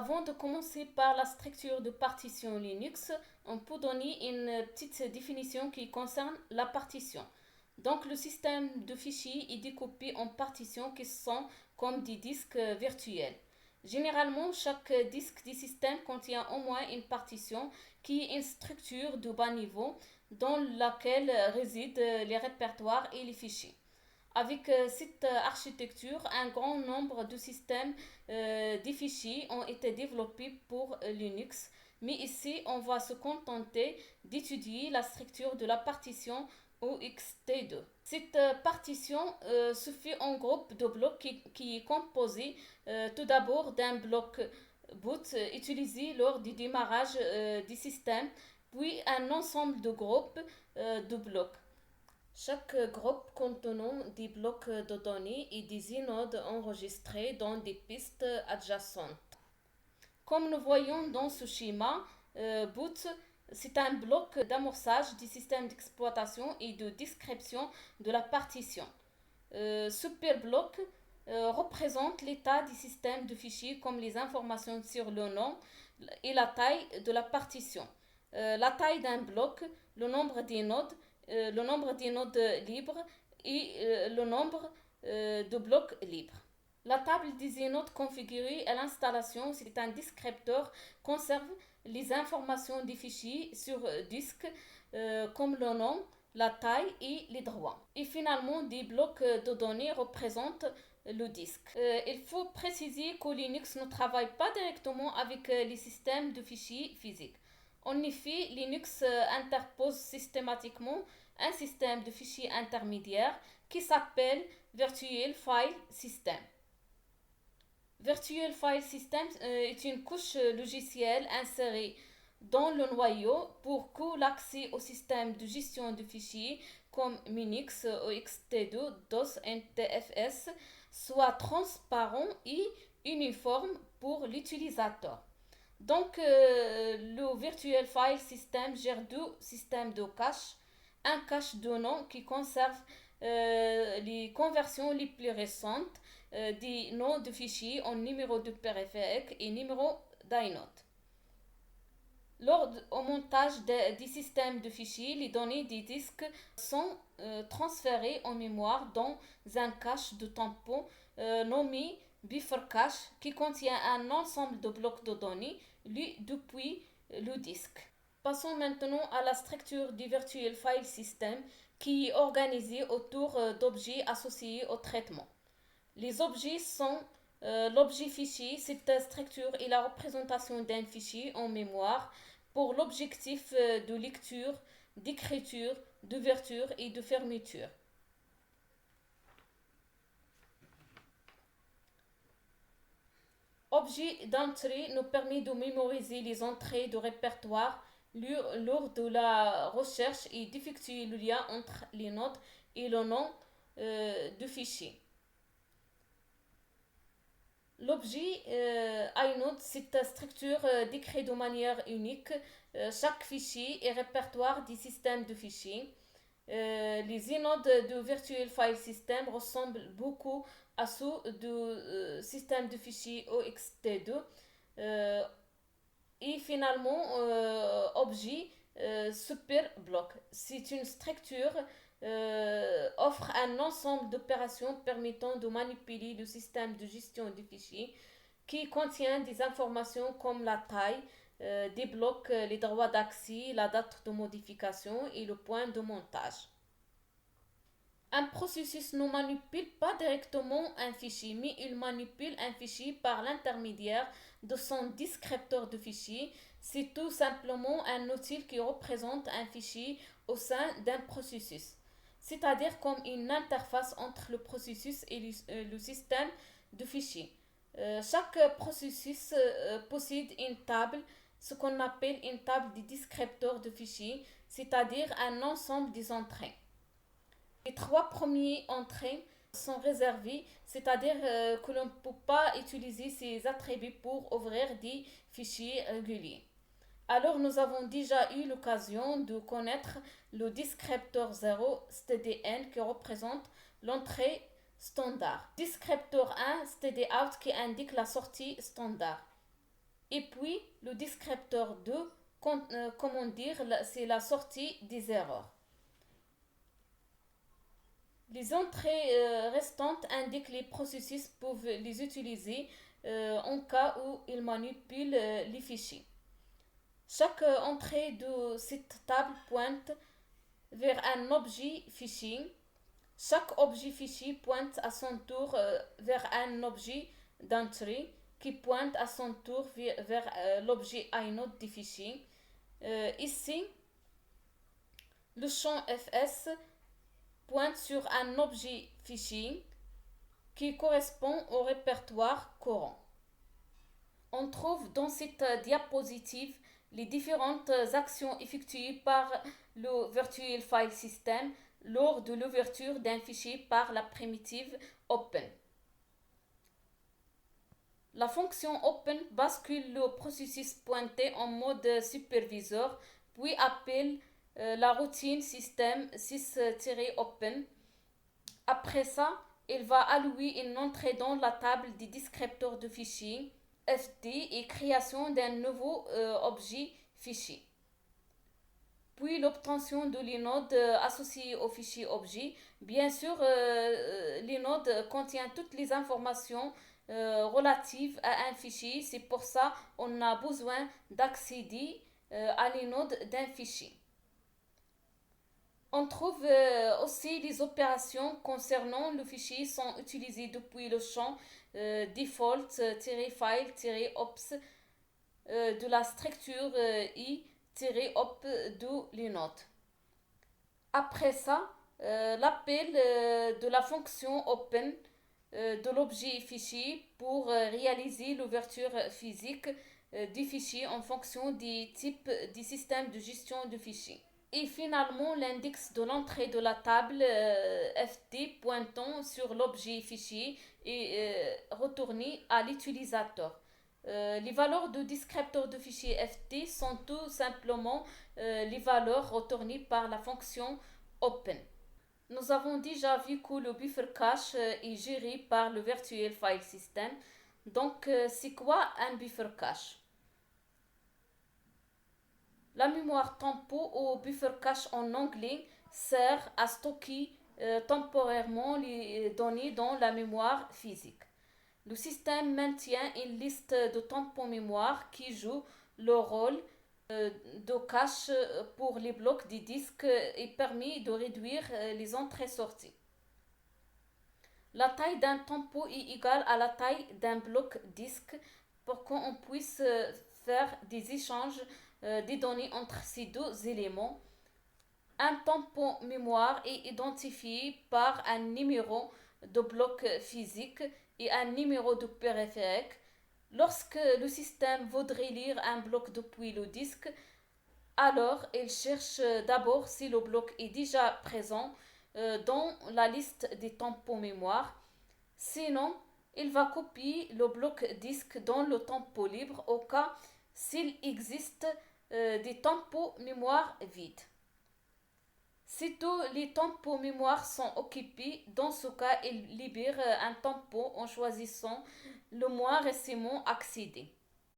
Avant de commencer par la structure de partition Linux, on peut donner une petite définition qui concerne la partition. Donc le système de fichiers est découpé en partitions qui sont comme des disques virtuels. Généralement, chaque disque du système contient au moins une partition qui est une structure de bas niveau dans laquelle résident les répertoires et les fichiers. Avec cette architecture, un grand nombre de systèmes de fichiers ont été développés pour Linux, mais ici on va se contenter d'étudier la structure de la partition OXT2. Cette partition se fait en groupe de blocs qui est composé tout d'abord d'un bloc boot utilisé lors du démarrage du système, puis un ensemble de groupes de blocs. Chaque groupe contenant des blocs de données et des inodes enregistrés dans des pistes adjacentes. Comme nous voyons dans ce schéma, boot, c'est un bloc d'amorçage du système d'exploitation et de description de la partition. Superbloc représente l'état du système de fichiers comme les informations sur le nom et la taille de la partition. La taille d'un bloc, le nombre des nodes, le nombre des nodes libres et le nombre de blocs libres. La table des inodes configurée à l'installation, c'est un descripteur conserve les informations des fichiers sur disque comme le nom, la taille et les droits. Et finalement, des blocs de données représentent le disque. Il faut préciser que Linux ne travaille pas directement avec les systèmes de fichiers physiques. En effet, Linux interpose systématiquement un système de fichiers intermédiaire qui s'appelle Virtual File System. Virtual File System est une couche logicielle insérée dans le noyau pour que l'accès au système de gestion de fichiers comme Minix, OXT2, DOS, NTFS soit transparent et uniforme pour l'utilisateur. Donc, le Virtual File System gère deux systèmes de cache. Un cache de nom qui conserve les conversions les plus récentes des noms de fichiers en numéro de périphérique et numéro d'inode. Lors du montage des systèmes de fichiers, les données des disques sont transférées en mémoire dans un cache de tampon nommé buffer cache qui contient un ensemble de blocs de données lus depuis le disque. Passons maintenant à la structure du Virtual File System qui est organisée autour d'objets associés au traitement. Les objets sont l'objet fichier. Cette structure est la représentation d'un fichier en mémoire pour l'objectif de lecture, d'écriture, d'ouverture et de fermeture. Objet d'entrée nous permet de mémoriser les entrées de répertoire lors de la recherche et d'effectuer le lien entre les nodes et le nom du fichier. L'objet inode, cette structure décrit de manière unique chaque fichier et répertoire du système de fichiers. Les inodes de Virtual File System ressemblent beaucoup à ceux du système de fichiers OXT2 et finalement objet superbloc. C'est une structure offre un ensemble d'opérations permettant de manipuler le système de gestion des fichiers qui contient des informations comme la taille des blocs, les droits d'accès, la date de modification et le point de montage. Un processus ne manipule pas directement un fichier, mais il manipule un fichier par l'intermédiaire de son descripteur de fichier. C'est tout simplement un outil qui représente un fichier au sein d'un processus, c'est-à-dire comme une interface entre le processus et le système de fichiers. Chaque processus possède une table, ce qu'on appelle une table de descripteur de fichiers, c'est-à-dire un ensemble des entrées. Les trois premiers entrées sont réservées, c'est-à-dire que l'on ne peut pas utiliser ces attributs pour ouvrir des fichiers réguliers. Alors nous avons déjà eu l'occasion de connaître le descripteur 0 stdn qui représente l'entrée standard. Descripteur 1 stdout qui indique la sortie standard. Et puis, le descripteur 2, comment dire, c'est la sortie des erreurs. Les entrées restantes indiquent les processus peuvent les utiliser en cas où ils manipulent les fichiers. Chaque entrée de cette table pointe vers un objet fichier. Chaque objet fichier pointe à son tour vers un objet d'entrée qui pointe à son tour vers l'objet inode du fichier. Ici, le champ fs pointe sur un objet fichier qui correspond au répertoire courant. On trouve dans cette diapositive les différentes actions effectuées par le Virtual File System lors de l'ouverture d'un fichier par la primitive Open. La fonction Open bascule le processus pointé en mode superviseur, puis appelle la routine système 6-open. Après ça, il va allouer une entrée dans la table des descripteurs de fichiers FD et création d'un nouveau objet fichier. Puis l'obtention de l'inode associé au fichier objet. Bien sûr, l'inode contient toutes les informations relatives à un fichier. C'est pour ça qu'on a besoin d'accéder à l'inode d'un fichier. On trouve aussi les opérations concernant le fichier sont utilisées depuis le champ default-file-ops de la structure i-op de l'inode. Après ça, l'appel de la fonction open de l'objet fichier pour réaliser l'ouverture physique du fichier en fonction des types des systèmes de gestion de fichiers. Et finalement, l'index de l'entrée de la table FT pointant sur l'objet fichier est retourné à l'utilisateur. Les valeurs de descripteur de fichier FT sont tout simplement les valeurs retournées par la fonction Open. Nous avons déjà vu que le buffer cache est géré par le Virtual File System. Donc, c'est quoi un buffer cache? La mémoire tempo ou buffer cache en anglais sert à stocker temporairement les données dans la mémoire physique. Le système maintient une liste de tampons mémoire qui joue le rôle de cache pour les blocs des disques et permet de réduire les entrées-sorties. La taille d'un tampon est égale à la taille d'un bloc disque pour qu'on puisse faire des échanges des données entre ces deux éléments. Un tampon mémoire est identifié par un numéro de bloc physique et un numéro de périphérique. Lorsque le système voudrait lire un bloc depuis le disque, alors il cherche d'abord si le bloc est déjà présent dans la liste des tampons mémoire. Sinon, il va copier le bloc disque dans le tampon libre au cas s'il existe des tampons mémoire vides. Si tous les tampons mémoire sont occupés, dans ce cas, il libère un tampon en choisissant le moins récemment accédé.